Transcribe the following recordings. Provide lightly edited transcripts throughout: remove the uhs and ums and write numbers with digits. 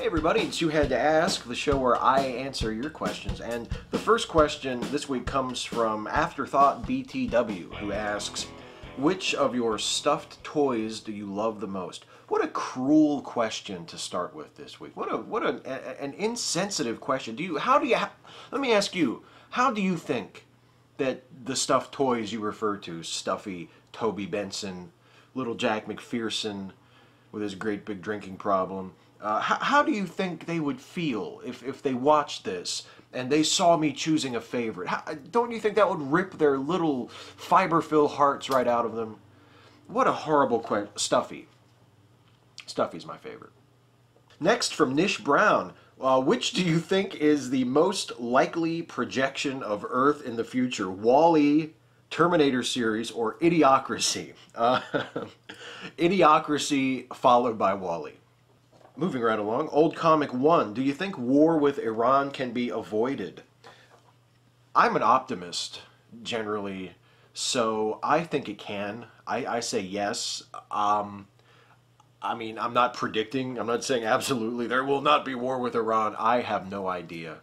Hey everybody, it's You Had to Ask, the show where I answer your questions. And the first question this week comes from Afterthought BTW, who asks, which of your stuffed toys do you love the most? What a cruel question to start with this week. An insensitive question. Let me ask you, how do you think that the stuffed toys you refer to, Stuffy, Toby Benson, little Jack McPherson with his great big drinking problem, how do you think they would feel if they watched this and they saw me choosing a favorite? Don't you think that would rip their little fiber-filled hearts right out of them? What a horrible question. Stuffy. Stuffy's my favorite. Next, from Nish Brown, which do you think is the most likely projection of Earth in the future? WALL-E, Terminator series, or Idiocracy? Idiocracy followed by WALL-E. Moving right along, Old Comic 1, do you think war with Iran can be avoided? I'm an optimist, generally, so I think it can. I say yes. I mean, I'm not predicting, I'm not saying absolutely there will not be war with Iran. I have no idea.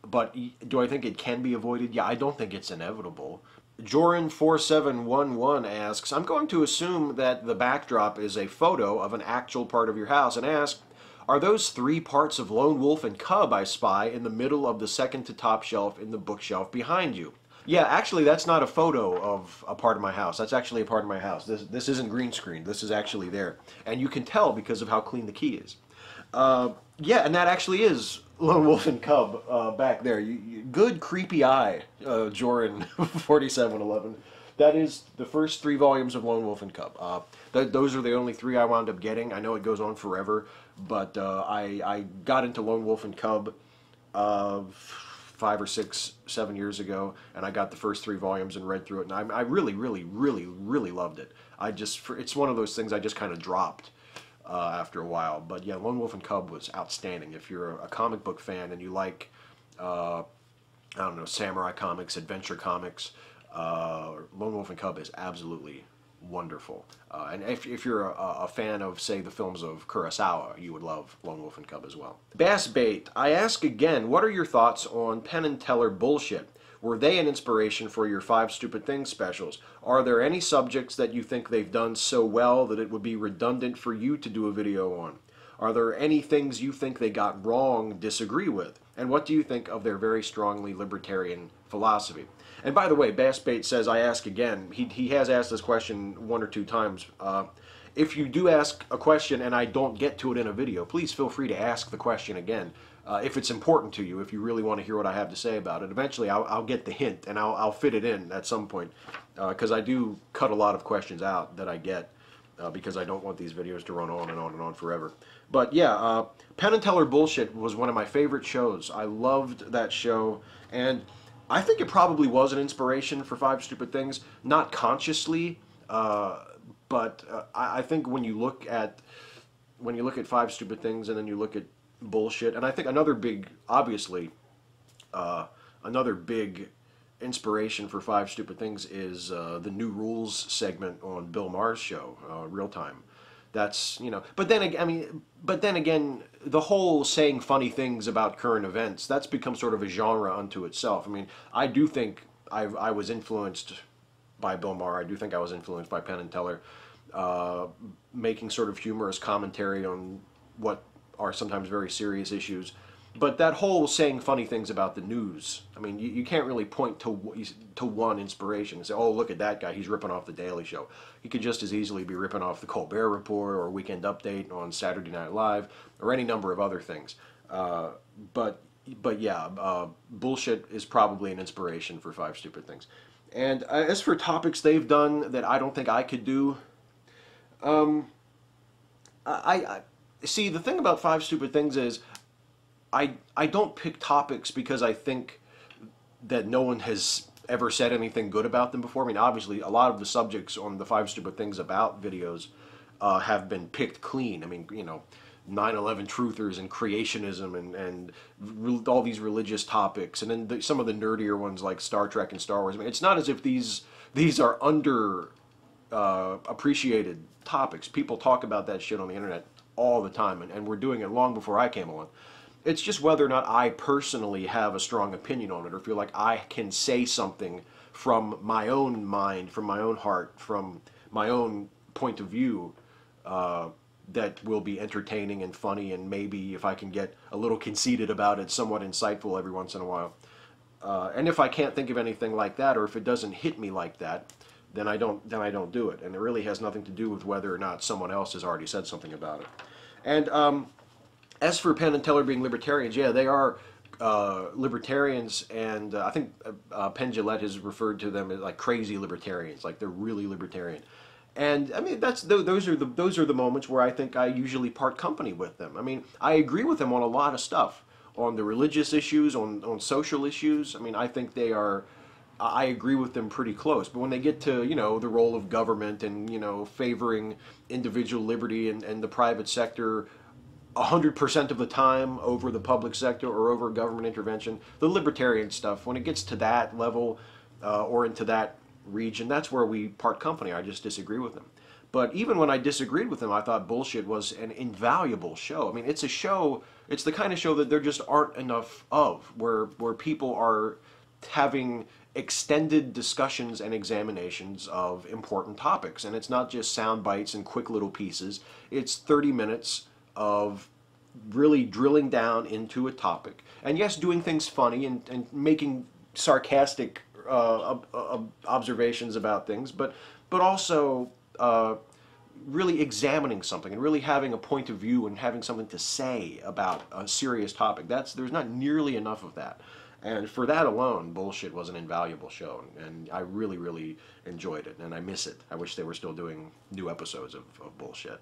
But do I think it can be avoided? Yeah, I don't think it's inevitable. Joran4711 asks, I'm going to assume that the backdrop is a photo of an actual part of your house and ask, are those 3 parts of Lone Wolf and Cub I spy in the middle of the second to top shelf in the bookshelf behind you? Yeah, actually that's not a photo of a part of my house. That's actually a part of my house. This isn't green screen. This is actually there. And you can tell because of how clean the key is. Yeah, and that actually is Lone Wolf and Cub back there. Good creepy eye, Joran4711. That is the first 3 volumes of Lone Wolf and Cub. Those are the only 3 I wound up getting. I know it goes on forever, but I got into Lone Wolf and Cub 5 or 6, 7 years ago, and I got the first 3 volumes and read through it, and I really, really, really, really loved it. It's one of those things I just kind of dropped after a while. But yeah, Lone Wolf and Cub was outstanding. If you're a comic book fan and you like, I don't know, samurai comics, adventure comics, Lone Wolf and Cub is absolutely wonderful. And if you're a fan of, say, the films of Kurosawa, you would love Lone Wolf and Cub as well. Bass Bait, I ask again, what are your thoughts on Penn and Teller bullshit? Were they an inspiration for your 5 Stupid Things specials? Are there any subjects that you think they've done so well that it would be redundant for you to do a video on? Are there any things you think they got wrong, disagree with? And what do you think of their very strongly libertarian philosophy? And by the way, Bass Bait says, I ask again. He has asked this question 1 or 2 times. If you do ask a question and I don't get to it in a video, please feel free to ask the question again. If it's important to you, if you really want to hear what I have to say about it. Eventually I'll get the hint and I'll fit it in at some point. Because I do cut a lot of questions out that I get. Because I don't want these videos to run on and on and on forever. But yeah, Penn and Teller Bullshit was one of my favorite shows. I loved that show, and I think it probably was an inspiration for 5 Stupid Things, not consciously, but I think when you look at 5 Stupid Things and then you look at Bullshit, and I think another big, obviously, another big inspiration for 5 Stupid Things is the New Rules segment on Bill Maher's show, Real Time. That's, you know, but then again, the whole saying funny things about current events, that's become sort of a genre unto itself. I mean, I do think I was influenced by Bill Maher. I do think I was influenced by Penn and Teller, making sort of humorous commentary on what are sometimes very serious issues. But that whole saying funny things about the news, I mean, you can't really point to one inspiration and say, oh, look at that guy, he's ripping off The Daily Show. He could just as easily be ripping off The Colbert Report or Weekend Update on Saturday Night Live or any number of other things. But yeah, Bullshit is probably an inspiration for 5 Stupid Things. And as for topics they've done that I don't think I could do, I see, the thing about 5 Stupid Things is I don't pick topics because I think that no one has ever said anything good about them before. I mean, obviously, a lot of the subjects on the 5 Stupid Things About videos have been picked clean. I mean, you know, 9/11 truthers and creationism and all these religious topics, and then some of the nerdier ones like Star Trek and Star Wars. I mean, it's not as if these are appreciated topics. People talk about that shit on the internet all the time, and were doing it long before I came along. It's just whether or not I personally have a strong opinion on it, or feel like I can say something from my own mind, from my own heart, from my own point of view, that will be entertaining and funny, and maybe, if I can get a little conceited about it, somewhat insightful every once in a while. And if I can't think of anything like that, or if it doesn't hit me like that, then I don't do it. And it really has nothing to do with whether or not someone else has already said something about it. And as for Penn and Teller being libertarians, yeah, they are libertarians, and I think Penn Jillette has referred to them as like crazy libertarians, like they're really libertarian. And I mean, those are the moments where I think I usually part company with them. I mean, I agree with them on a lot of stuff, on the religious issues, on social issues. I mean, I think they are. I agree with them pretty close. But when they get to, the role of government and, favoring individual liberty and the private sector 100% of the time over the public sector or over government intervention, the libertarian stuff, when it gets to that level or into that region, that's where we part company. I just disagree with them. But even when I disagreed with them, I thought Bullshit was an invaluable show. I mean, it's a show, it's the kind of show that there just aren't enough of, where people are having extended discussions and examinations of important topics. And it's not just sound bites and quick little pieces. It's 30 minutes of really drilling down into a topic. And yes, doing things funny and making sarcastic observations about things, but also really examining something and really having a point of view and having something to say about a serious topic. There's not nearly enough of that. And for that alone, Bullshit was an invaluable show, and I really, really enjoyed it, and I miss it. I wish they were still doing new episodes of Bullshit.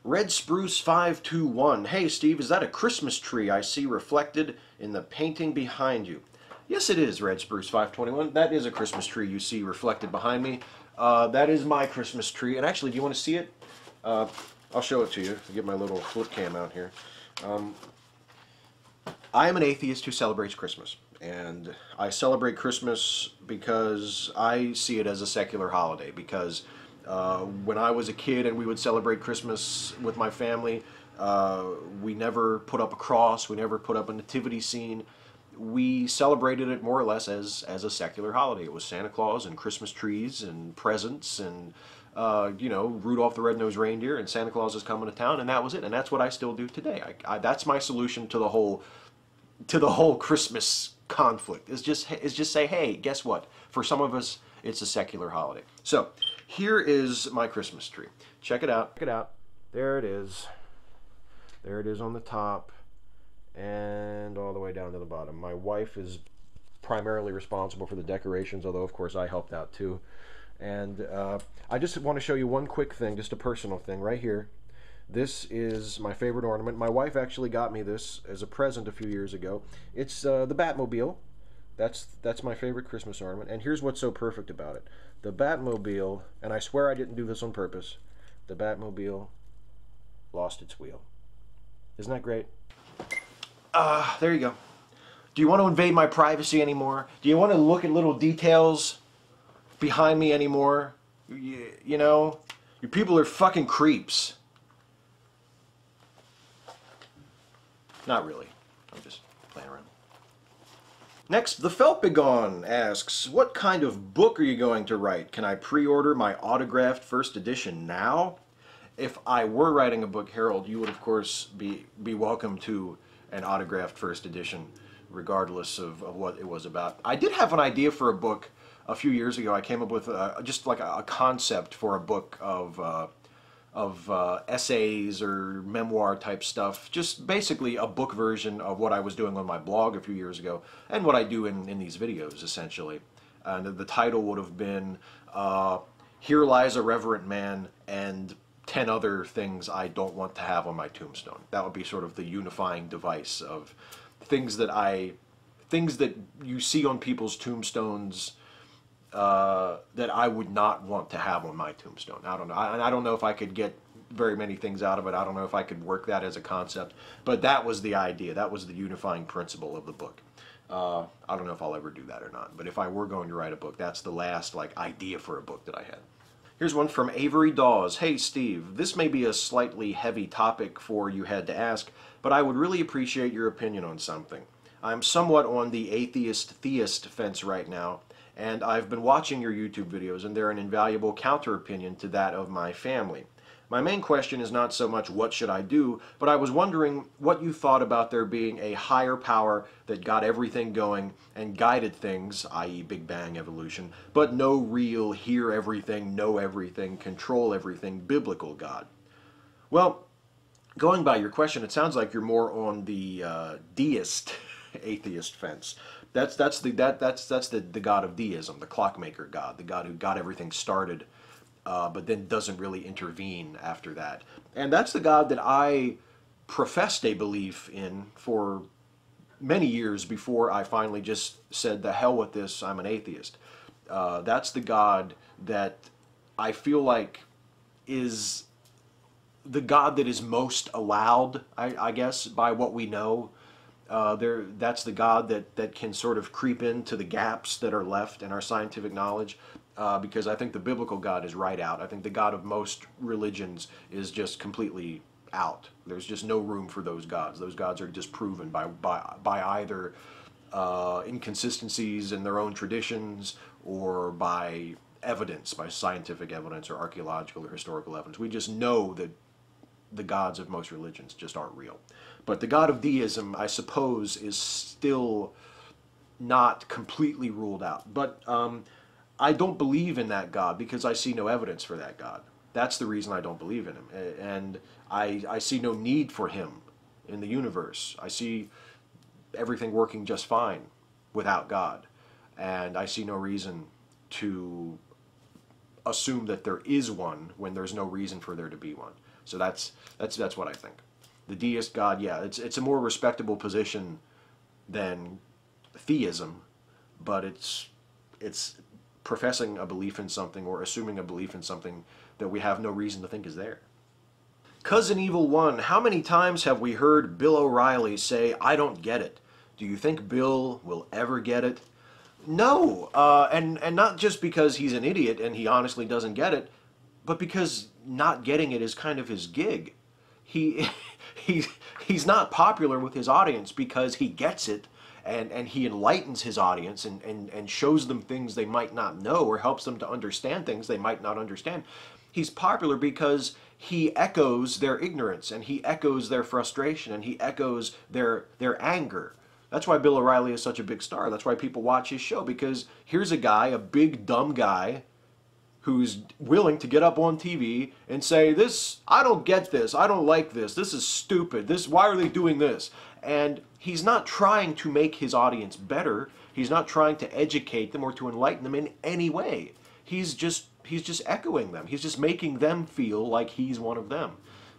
Red Spruce 521. Hey Steve, is that a Christmas tree I see reflected in the painting behind you? Yes, it is, Red Spruce 521. That is a Christmas tree you see reflected behind me. That is my Christmas tree. And actually, do you want to see it? I'll show it to you. I'll get my little flip cam out here. I am an atheist who celebrates Christmas. And I celebrate Christmas because I see it as a secular holiday. Because when I was a kid and we would celebrate Christmas with my family, we never put up a cross. We never put up a nativity scene. We celebrated it more or less as a secular holiday. It was Santa Claus and Christmas trees and presents and Rudolph the Red-Nosed Reindeer and Santa Claus is coming to town, and that was it. And that's what I still do today. That's my solution to the whole Christmas conflict. Is just say, hey, guess what? For some of us, it's a secular holiday. So here is my Christmas tree. Check it out. Check it out. There it is. There it is on the top, and all the way down to the bottom. My wife is primarily responsible for the decorations, although of course I helped out too. And I just want to show you one quick thing, just a personal thing right here. This is my favorite ornament. My wife actually got me this as a present a few years ago. It's the Batmobile. That's my favorite Christmas ornament. And here's what's so perfect about it. The Batmobile, and I swear I didn't do this on purpose, the Batmobile lost its wheel. Isn't that great? There you go. Do you want to invade my privacy anymore? Do you want to look at little details behind me anymore? You know, you people are fucking creeps. Not really. I'm just playing around. Next, the Felpigon asks, what kind of book are you going to write? Can I pre-order my autographed first edition now? If I were writing a book, Harold, you would of course be welcome to an autographed first edition, regardless of what it was about. I did have an idea for a book a few years ago. I came up with just like a concept for a book of essays or memoir type stuff. Just basically a book version of what I was doing on my blog a few years ago and what I do in these videos, essentially. And the title would have been Here Lies a Reverent Man and 10 Other Things I Don't Want to Have on My Tombstone. That would be sort of the unifying device of things that you see on people's tombstones that I would not want to have on my tombstone. I don't know. I don't know if I could get very many things out of it. I don't know if I could work that as a concept. But that was the idea. That was the unifying principle of the book. I don't know if I'll ever do that or not. But if I were going to write a book, that's the last idea for a book that I had. Here's one from Avery Dawes. Hey Steve, this may be a slightly heavy topic for you had to ask, but I would really appreciate your opinion on something. I'm somewhat on the atheist-theist fence right now, and I've been watching your YouTube videos, and they're an invaluable counter-opinion to that of my family. My main question is not so much what should I do, but I was wondering what you thought about there being a higher power that got everything going and guided things, i.e. Big Bang evolution, but no real hear everything, know everything, control everything biblical God. Well, going by your question, it sounds like you're more on the deist atheist fence. That's the God of deism, the clockmaker God, the God who got everything started, but then doesn't really intervene after that. And that's the God that I professed a belief in for many years before I finally just said, the hell with this, I'm an atheist. That's the God that I feel like is the God that is most allowed, I guess, by what we know. That's the God that can sort of creep into the gaps that are left in our scientific knowledge, because I think the biblical God is right out. I think the God of most religions is just completely out. There's just no room for those gods. Those gods are disproven by either inconsistencies in their own traditions or by evidence, by scientific evidence or archaeological or historical evidence. We just know that the gods of most religions just aren't real. But the God of deism, I suppose, is still not completely ruled out. But I don't believe in that God because I see no evidence for that God. That's the reason I don't believe in him. And I see no need for him in the universe. I see everything working just fine without God. And I see no reason to assume that there is one when there's no reason for there to be one. So that's what I think. The deist God, yeah, it's a more respectable position than theism, but it's professing a belief in something or assuming a belief in something that we have no reason to think is there. Cousin Evil 1, how many times have we heard Bill O'Reilly say, "I don't get it"? Do you think Bill will ever get it? No, and not just because he's an idiot and he honestly doesn't get it, but because not getting it is kind of his gig. He's not popular with his audience because he gets it and he enlightens his audience and shows them things they might not know or helps them to understand things they might not understand. He's popular because he echoes their ignorance and he echoes their frustration and he echoes their anger. That's why Bill O'Reilly is such a big star. That's why people watch his show, because here's a guy, a big dumb guy, who's willing to get up on TV and say, I don't get this, I don't like this is stupid, why are they doing this? And he's not trying to make his audience better, he's not trying to educate them or to enlighten them in any way. He's just echoing them, he's just making them feel like he's one of them.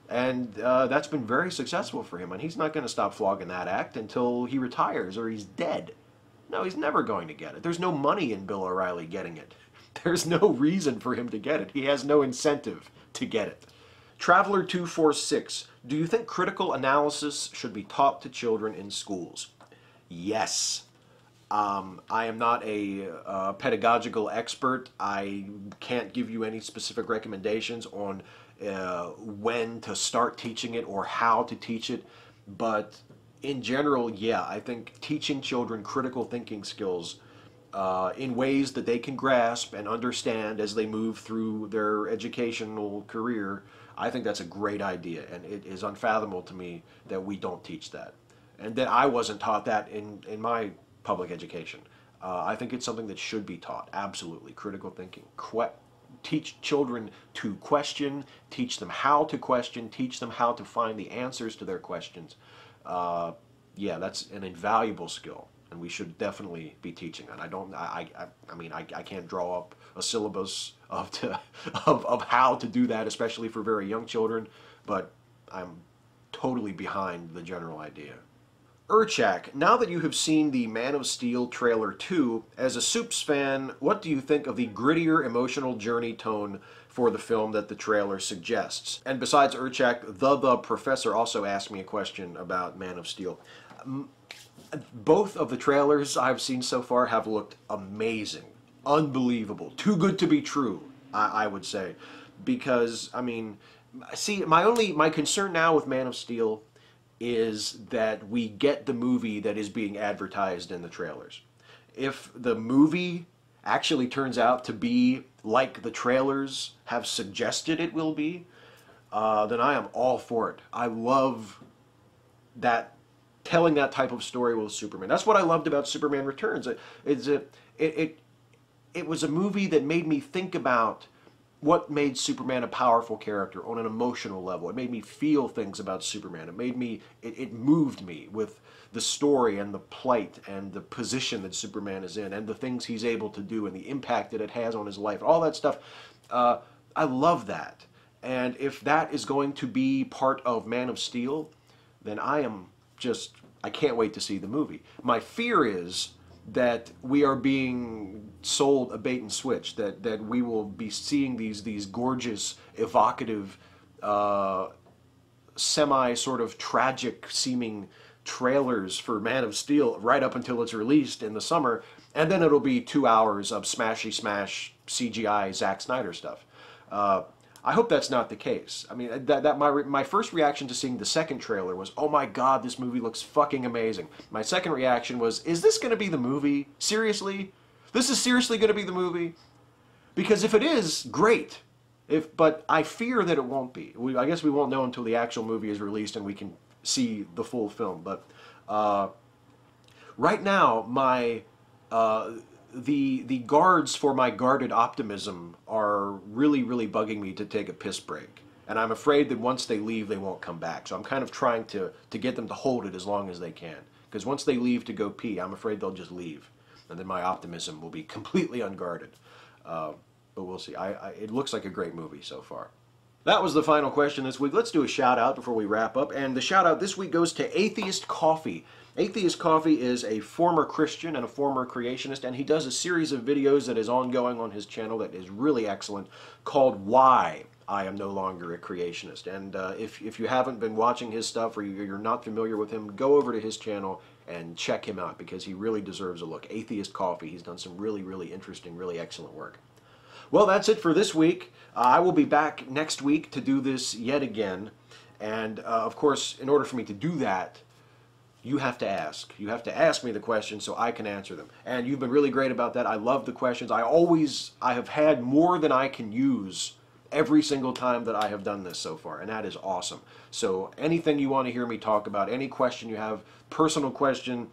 And that's been very successful for him, and he's not going to stop flogging that act until he retires or he's dead. No, he's never going to get it. There's no money in Bill O'Reilly getting it. There's no reason for him to get it. He has no incentive to get it. Traveler246, do you think critical analysis should be taught to children in schools? Yes. I am not a pedagogical expert. I can't give you any specific recommendations on when to start teaching it or how to teach it. But in general, yeah, I think teaching children critical thinking skills in ways that they can grasp and understand as they move through their educational career, I think that's a great idea, and it is unfathomable to me that we don't teach that, and that I wasn't taught that in my public education. I think it's something that should be taught, absolutely, critical thinking. Teach children to question, teach them how to question, teach them how to find the answers to their questions. Yeah, that's an invaluable skill. And we should definitely be teaching that. I can't draw up a syllabus of how to do that, especially for very young children, but I'm totally behind the general idea. Urchak, now that you have seen the Man of Steel trailer 2, as a Soups fan, what do you think of the grittier emotional journey tone for the film that the trailer suggests? And besides Urchak, the Professor also asked me a question about Man of Steel. Both of the trailers I've seen so far have looked amazing, unbelievable, too good to be true. I would say, because I mean, see, my concern now with Man of Steel is that we get the movie that is being advertised in the trailers. If the movie actually turns out to be like the trailers have suggested it will be, then I am all for it. I love that, telling that type of story with Superman. That's what I loved about Superman Returns. It was a movie that made me think about what made Superman a powerful character on an emotional level. It made me feel things about Superman. It moved me with the story and the plight and the position that Superman is in and the things he's able to do and the impact that it has on his life. All that stuff. I love that. And if that is going to be part of Man of Steel, then I can't wait to see the movie. My fear is that we are being sold a bait and switch, that we will be seeing these gorgeous, evocative, semi sort of tragic seeming trailers for Man of Steel right up until it's released in the summer, and then it'll be 2 hours of smashy smash CGI Zack Snyder stuff. I hope that's not the case. I mean, my first reaction to seeing the second trailer was, oh my god, this movie looks fucking amazing. My second reaction was, is this going to be the movie? Seriously? This is seriously going to be the movie? Because if it is, great. But I fear that it won't be. I guess we won't know until the actual movie is released and we can see the full film. But right now, the guards for my guarded optimism are really, really bugging me to take a piss break. And I'm afraid that once they leave, they won't come back. So I'm kind of trying to get them to hold it as long as they can. Because once they leave to go pee, I'm afraid they'll just leave. And then my optimism will be completely unguarded. But we'll see. It looks like a great movie so far. That was the final question this week. Let's do a shout out before we wrap up. And the shout out this week goes to Atheist Coffee. Atheist Coffee is a former Christian and a former creationist, and he does a series of videos that is ongoing on his channel that is really excellent, called Why I Am No Longer a Creationist. And if you haven't been watching his stuff or you're not familiar with him, go over to his channel and check him out because he really deserves a look. Atheist Coffee. He's done some really, really interesting, really excellent work. Well, that's it for this week. I will be back next week to do this yet again. And, of course, in order for me to do that, you have to ask. You have to ask me the questions so I can answer them. And you've been really great about that. I love the questions. I have had more than I can use every single time that I have done this so far, and that is awesome. So anything you want to hear me talk about, any question you have, personal question,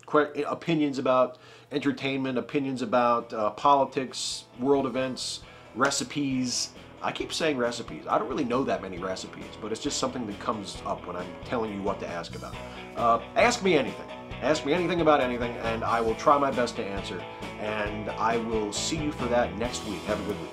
opinions about entertainment, opinions about politics, world events, recipes. I keep saying recipes. I don't really know that many recipes, but it's just something that comes up when I'm telling you what to ask about. Ask me anything. Ask me anything about anything, and I will try my best to answer. And I will see you for that next week. Have a good week.